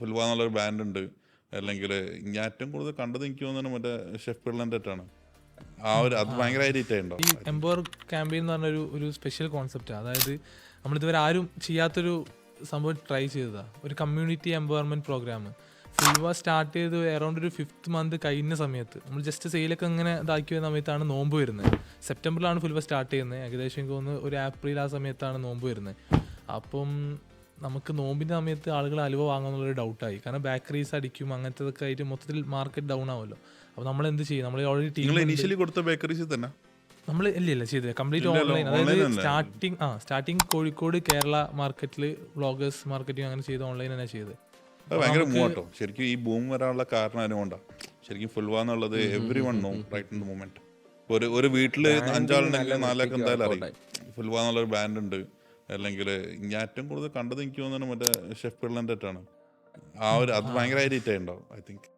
ഫുൽവ എന്നുള്ളൊരു ബാൻഡ് ഉണ്ട്. അല്ലെങ്കിൽ ഞാൻ ഏറ്റവും കൂടുതൽ കണ്ടത് എനിക്ക് തോന്നുന്നു മറ്റേ ഷെഫ് പിള്ളൻ്റെറ്റാണ്. അത് ഭയങ്കരമായിട്ട് ഹിറ്റ് ഈ ആയിട്ടുണ്ടാവും. എംപവർ ക്യാമ്പയിൻ എന്ന് പറഞ്ഞൊരു ഒരു സ്പെഷ്യൽ കോൺസെപ്റ്റാണ്. അതായത് നമ്മളിതുവരെ ആരും ചെയ്യാത്തൊരു സംഭവം ട്രൈ ചെയ്തതാണ്. ഒരു കമ്മ്യൂണിറ്റി എംപവർമെൻറ്റ് പ്രോഗ്രാം. ഫുൾവ സ്റ്റാർട്ട് ചെയ്ത് അറൗണ്ട് ഒരു 5th month കഴിഞ്ഞ സമയത്ത് നമ്മൾ ജസ്റ്റ് സെയിലൊക്കെ ഇങ്ങനെ ഇതാക്കിയ സമയത്താണ് നോമ്പ് വരുന്നത്. സെപ്റ്റംബറിലാണ് ഫുൾവ സ്റ്റാർട്ട് ചെയ്യുന്നത്. ഏകദേശം എനിക്ക് തോന്നുന്നു ഒരു ഏപ്രിൽ ആ സമയത്താണ് നോമ്പ് വരുന്നത്. അപ്പം നമുക്ക് നോമ്പിൻ്റെ സമയത്ത് ആളുകൾ അലുവ വാങ്ങാന്നുള്ളൊരു ഡൗട്ടായി. കാരണം ബേക്കറീസ് അടിക്കും, അങ്ങനത്തെ ആയിട്ട് മൊത്തത്തിൽ മാർക്കറ്റ് ഡൗൺ ആവുമല്ലോ. അപ്പോൾ നമ്മൾ എന്ത് ചെയ്യും? നമ്മൾ ഓൾറെഡി നിങ്ങൾ ടീം ഇനീഷ്യലി കൊടുത്ത ബേക്കറീസ് തന്നെ നമ്മൾ ഇല്ല ചെയ്തത് കംപ്ലീറ്റ് ഓൺലൈൻ. അതായത് സ്റ്റാർട്ടിങ് കോഴിക്കോട് കേരള മാർക്കറ്റിൽ വ്ളോഗേഴ്സ് മാർക്കറ്റിംഗ് അങ്ങനെ ചെയ്ത് ഓൺലൈൻ തന്നെ ചെയ്ത്. അത് ഭയങ്കര മൂവാട്ടോ. ശരിക്കും ഈ ബൂം വരാനുള്ള കാരണം അതുകൊണ്ടാണ്. ശരിക്കും ഫുൽവ എന്നുള്ളത് everyone know right in the moment. ഒരു വീട്ടിൽ 5 ആളുണ്ടെങ്കിൽ 4 ആൾക്ക് എന്തായാലും അറിയും ഫുൽവ എന്നുള്ളൊരു ബാൻഡ് ഉണ്ട്. അല്ലെങ്കിൽ ഞാൻ ഏറ്റവും കൂടുതൽ കണ്ടത് എനിക്ക് തോന്നുന്നു മറ്റേ ഷെഫ് പിള്ളൻ്റെറ്റാണ്. അത് ഭയങ്കരമായിട്ട് ഹിറ്റ് ആയിട്ടുണ്ടാവും ഐ തിങ്ക്.